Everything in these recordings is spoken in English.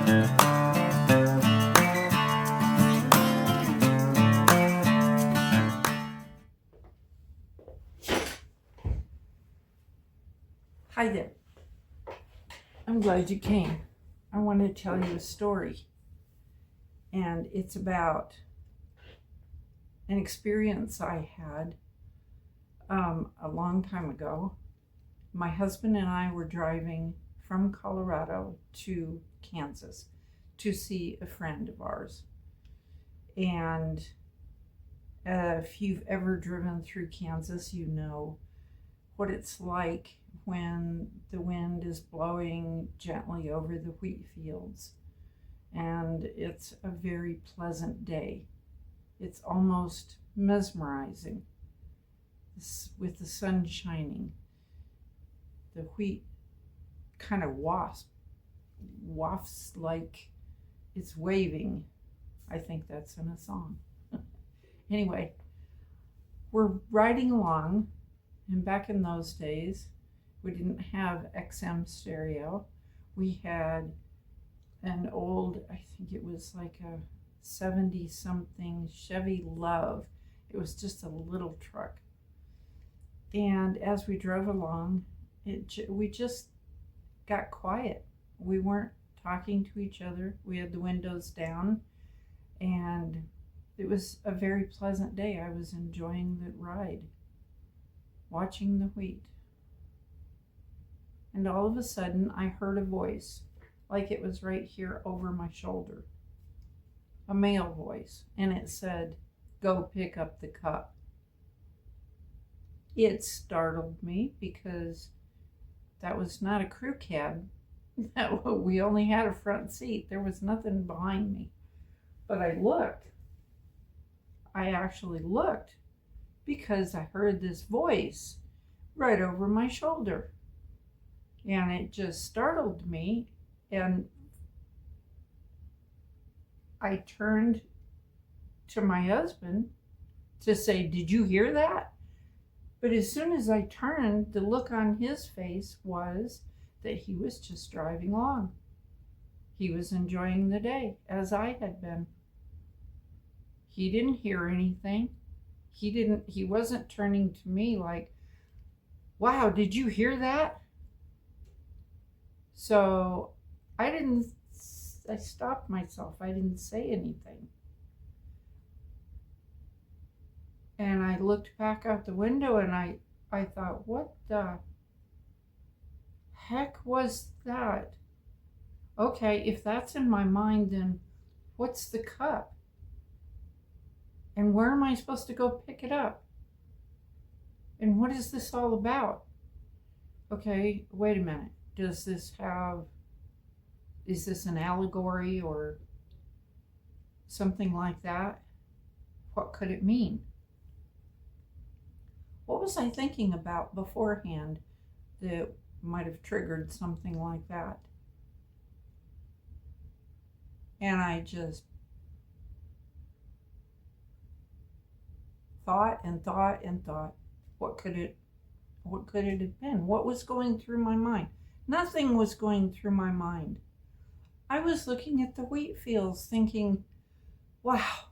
Hi there. I'm glad you came. I want to tell you a story, and it's about an experience I had a long time ago. My husband and I were driving from Colorado to Kansas to see a friend of ours. And if you've ever driven through Kansas, you know what it's like when the wind is blowing gently over the wheat fields. And it's a very pleasant day. It's almost mesmerizing with the sun shining. The wheat kind of wafts like it's waving. I think that's in a song. Anyway, we're riding along, and back in those days, we didn't have XM stereo. We had an old, I think it was like a 70-something Chevy Love. It was just a little truck. And as we drove along, we just got quiet. We weren't talking to each other. We had the windows down, and it was a very pleasant day. I was enjoying the ride, watching the wheat. And all of a sudden, I heard a voice, like it was right here over my shoulder, a male voice, and it said, "Go pick up the cup." It startled me because that was not a crew cab. We only had a front seat. There was nothing behind me. But I looked. I actually looked because I heard this voice right over my shoulder. And it just startled me. And I turned to my husband to say, "Did you hear that?" But as soon as I turned, the look on his face was that he was just driving along. He was enjoying the day as I had been. He didn't hear anything. He wasn't turning to me like, "Wow, did you hear that?" So I stopped myself. I didn't say anything. And I looked back out the window and I thought, what the heck was that? Okay, if that's in my mind, then what's the cup? And where am I supposed to go pick it up? And what is this all about? Okay, wait a minute. Is this an allegory or something like that? What could it mean? What was I thinking about beforehand that might have triggered something like that? And I just thought and thought and thought, what could it have been? What was going through my mind? Nothing was going through my mind. I was looking at the wheat fields thinking, wow,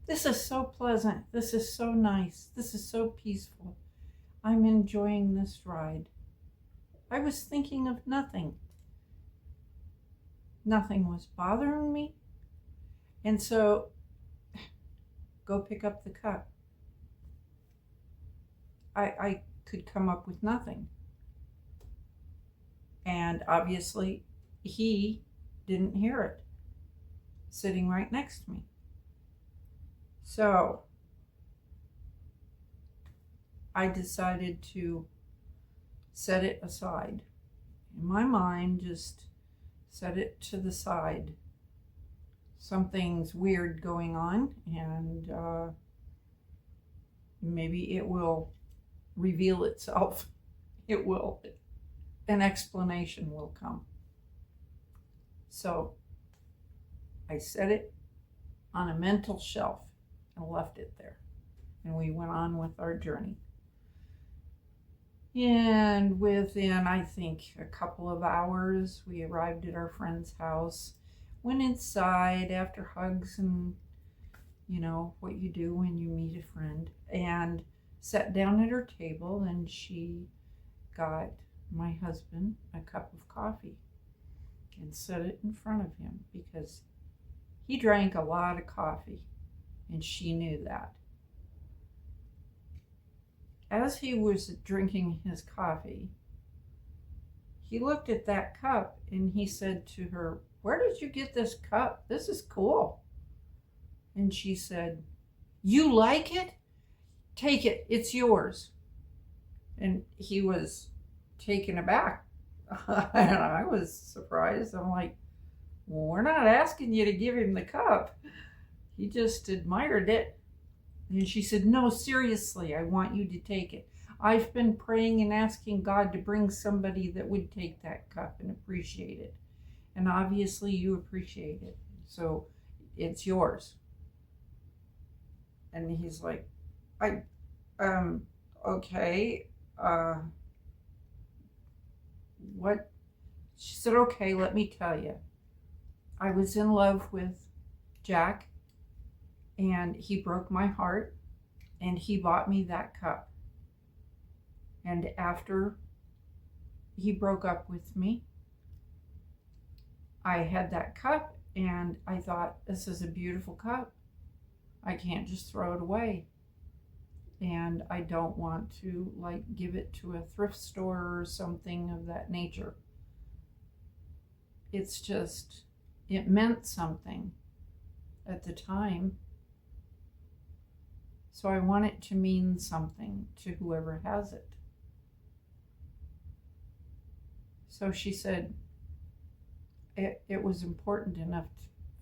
this is so pleasant. This is so nice. This is so peaceful. I'm enjoying this ride. I was thinking of nothing. Nothing was bothering me. And so, go pick up the cup. I could come up with nothing. And obviously, he didn't hear it, sitting right next to me. So I decided to set it aside. In my mind, just set it to the side. Something's weird going on, and maybe it will reveal itself. It will. An explanation will come. So I set it on a mental shelf and left it there. And we went on with our journey. And within, I think, a couple of hours, we arrived at our friend's house, went inside after hugs and, what you do when you meet a friend, and sat down at her table, and she got my husband a cup of coffee and set it in front of him because he drank a lot of coffee, and she knew that. As he was drinking his coffee, he looked at that cup and he said to her, "Where did you get this cup? This is cool." And she said, "You like it? Take it. It's yours." And he was taken aback. And I was surprised. I'm like, "Well, we're not asking you to give him the cup. He just admired it." And she said, "No, seriously, I want you to take it. I've been praying and asking God to bring somebody that would take that cup and appreciate it. And obviously you appreciate it. So it's yours." And he's like, okay, what?" She said, "Okay, let me tell you. I was in love with Jack, and he broke my heart, and he bought me that cup. And after he broke up with me, I had that cup, and I thought, this is a beautiful cup. I can't just throw it away. And I don't want to give it to a thrift store or something of that nature. It's just, it meant something at the time. So I want it to mean something to whoever has it." So she said, it was important enough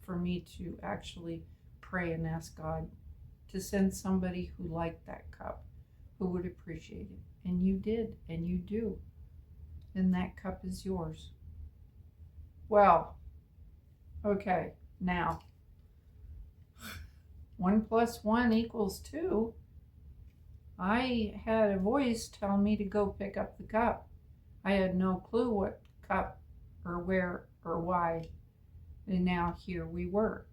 for me to actually pray and ask God to send somebody who liked that cup, who would appreciate it. And you did, and you do. And that cup is yours. Well, okay, now 1 + 1 = 2. I had a voice tell me to go pick up the cup. I had no clue what cup or where or why. And now here we were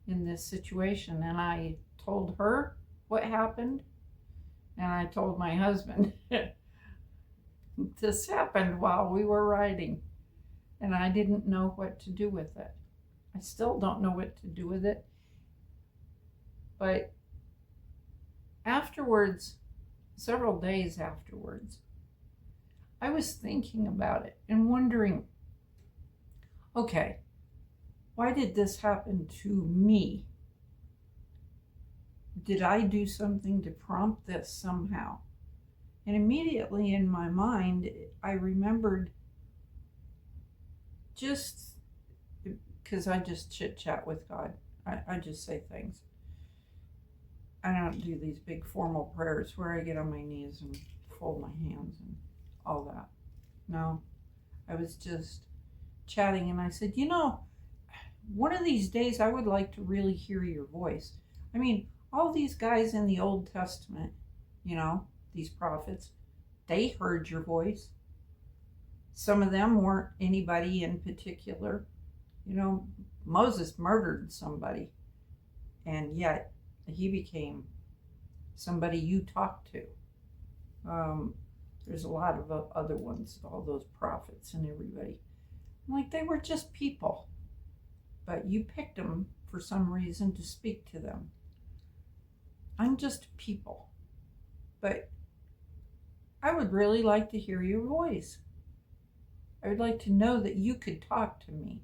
in this situation. And I told her what happened. And I told my husband this happened while we were riding. And I didn't know what to do with it. I still don't know what to do with it. But afterwards, several days afterwards, I was thinking about it and wondering, okay, why did this happen to me? Did I do something to prompt this somehow? And immediately in my mind, I remembered, just because I just chit chat with God. I just say things. I don't do these big formal prayers where I get on my knees and fold my hands and all that. No, I was just chatting, and I said, one of these days I would like to really hear your voice. I mean, all these guys in the Old Testament, these prophets, they heard your voice. Some of them weren't anybody in particular. Moses murdered somebody, and yet he became somebody you talked to. There's a lot of other ones, all those prophets and everybody. They were just people, but you picked them for some reason to speak to them. I'm just people, but I would really like to hear your voice. I would like to know that you could talk to me,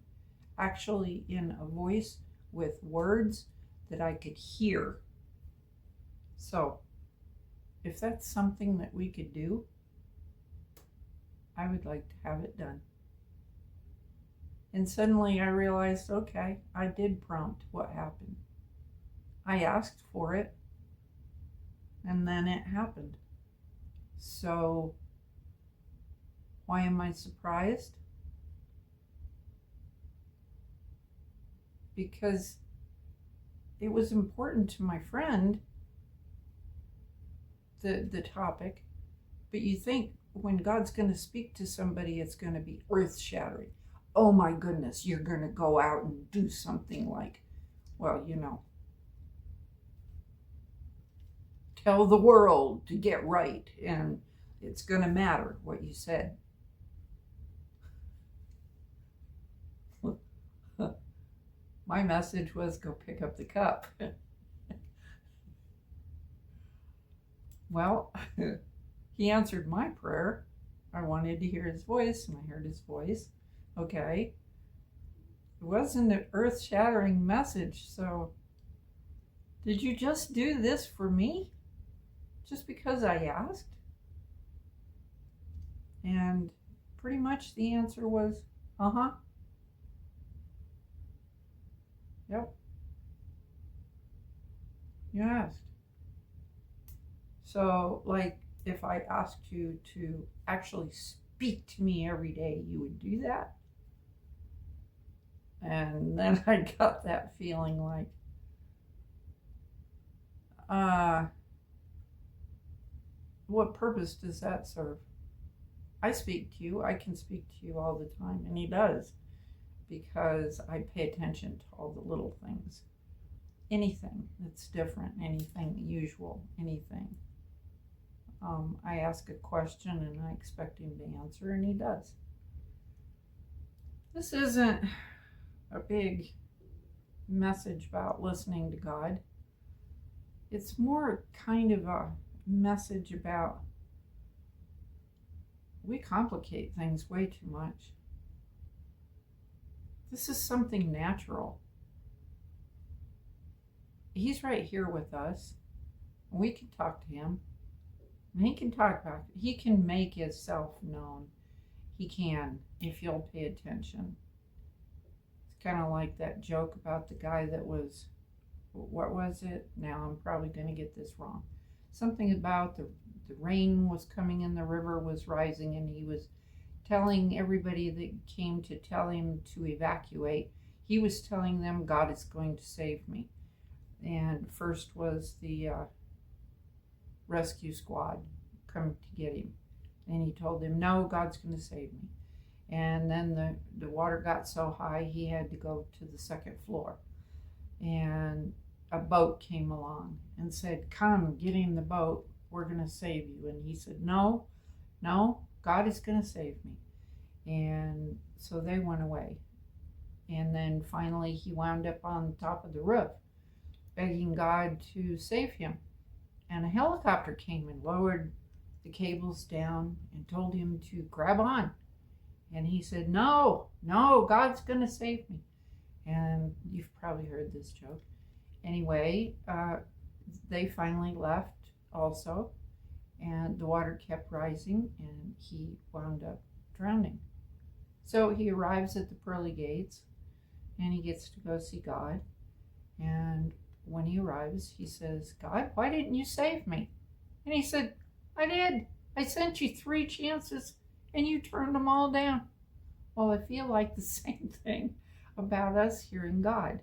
actually in a voice with words that I could hear. So, if that's something that we could do, I would like to have it done. And suddenly I realized, okay, I did prompt what happened. I asked for it, and then it happened. So, why am I surprised? Because it was important to my friend, the topic, But you think when God's going to speak to somebody, it's going to be earth-shattering. Oh my goodness, you're going to go out and do something like, well, tell the world to get right, and it's going to matter what you said. My message was go pick up the cup. Well, he answered my prayer. I wanted to hear his voice, and I heard his voice. Okay. It wasn't an earth-shattering message, so did you just do this for me? Just because I asked? And pretty much the answer was, uh-huh. Yep. You asked. So, like, if I asked you to actually speak to me every day, you would do that? And then I got that feeling like, what purpose does that serve? I speak to you. I can speak to you all the time, and he does, because I pay attention to all the little things. Anything that's different, anything usual, anything. I ask a question and I expect him to answer, and he does. This isn't a big message about listening to God. It's more kind of a message about we complicate things way too much. This is something natural. He's right here with us. We can talk to him. And he can talk back. He can make himself known. He can, if you'll pay attention. It's kind of like that joke about the guy that was, what was it? Now I'm probably going to get this wrong. Something about the rain was coming and the river was rising, and he was telling everybody that came to tell him to evacuate. He was telling them, God is going to save me. And first was the rescue squad come to get him. And he told them, no, God's going to save me. And then the water got so high, he had to go to the second floor. And a boat came along and said, come, get in the boat. We're going to save you. And he said, no, God is going to save me. And so they went away. And then finally he wound up on top of the roof, begging God to save him. And a helicopter came and lowered the cables down and told him to grab on. And he said, no, God's going to save me. And you've probably heard this joke. Anyway, they finally left also, and the water kept rising, and he wound up drowning. So he arrives at the pearly gates, and he gets to go see God. And when he arrives, he says, God, why didn't you save me? And he said, I did. I sent you 3 chances, and you turned them all down. Well, I feel like the same thing about us hearing God.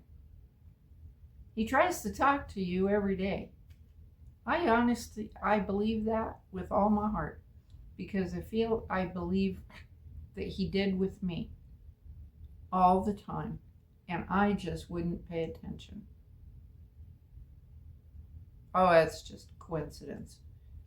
He tries to talk to you every day. I believe that with all my heart, because I believe that he did with me all the time, and I just wouldn't pay attention. Oh, that's just a coincidence.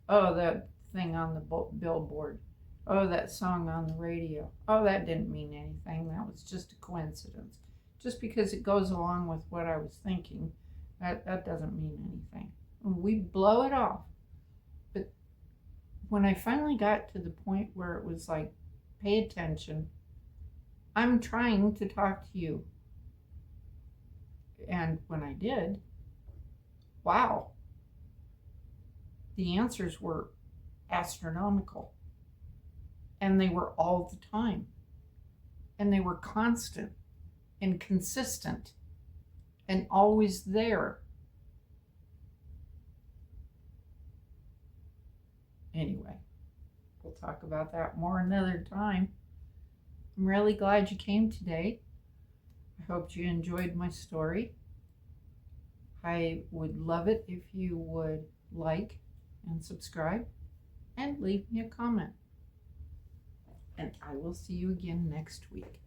Oh, that thing on the billboard. Oh, that song on the radio. Oh, that didn't mean anything. That was just a coincidence. Just because it goes along with what I was thinking, that doesn't mean anything. We blow it off. But when I finally got to the point where it was like, pay attention, I'm trying to talk to you. And when I did, wow, the answers were astronomical. And they were all the time. And they were constant and consistent and always there. Anyway, we'll talk about that more another time. I'm really glad you came today. I hope you enjoyed my story. I would love it if you would like and subscribe. and leave me a comment. And I will see you again next week.